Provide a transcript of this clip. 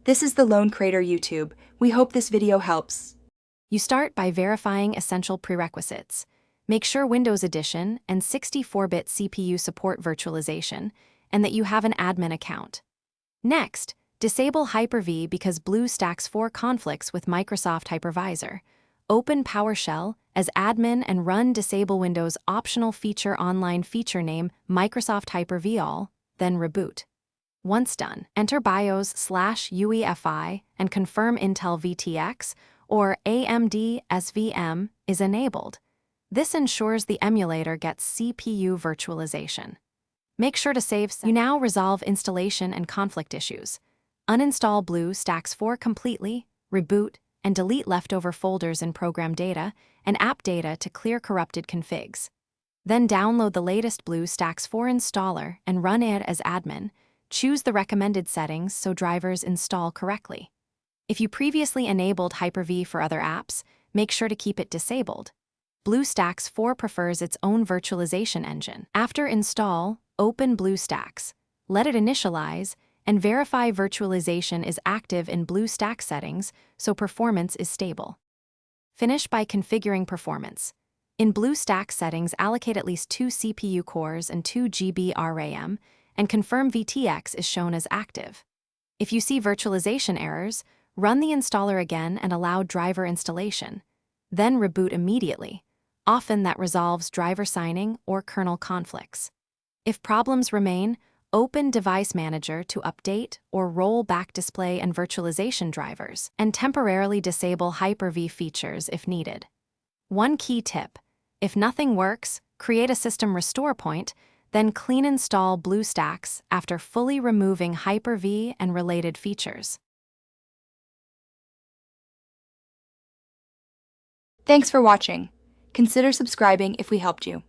This is the Lone Crater YouTube. We hope this video helps. You start by verifying essential prerequisites. Make sure Windows Edition and 64-bit CPU support virtualization, and that you have an admin account. Next, disable Hyper V because Bluestacks 4 conflicts with Microsoft Hypervisor. Open PowerShell as admin and run Disable Windows optional feature online feature name Microsoft Hyper V all, then reboot. Once done, enter BIOS/UEFI and confirm Intel VTX or AMD SVM is enabled. This ensures the emulator gets CPU virtualization. Make sure to save. You now resolve installation and conflict issues. Uninstall Bluestacks 4 completely, reboot, and delete leftover folders in program data and app data to clear corrupted configs. Then download the latest Bluestacks 4 installer and run it as admin. Choose the recommended settings so drivers install correctly. If you previously enabled Hyper V for other apps, make sure to keep it disabled. Bluestacks 4 prefers its own virtualization engine. After install, open Bluestacks, let it initialize, and verify virtualization is active in Bluestacks settings so performance is stable. Finish by configuring performance. In Bluestacks settings, allocate at least 2 CPU cores and 2 GB RAM, and confirm VTX is shown as active. If you see virtualization errors, run the installer again and allow driver installation. Then reboot immediately. Often that resolves driver signing or kernel conflicts. If problems remain, open Device Manager to update or roll back display and virtualization drivers, and temporarily disable Hyper V features if needed. One key tip: if nothing works, create a system restore point, then clean install Bluestacks after fully removing Hyper V and related features. Thanks for watching. Consider subscribing if we helped you.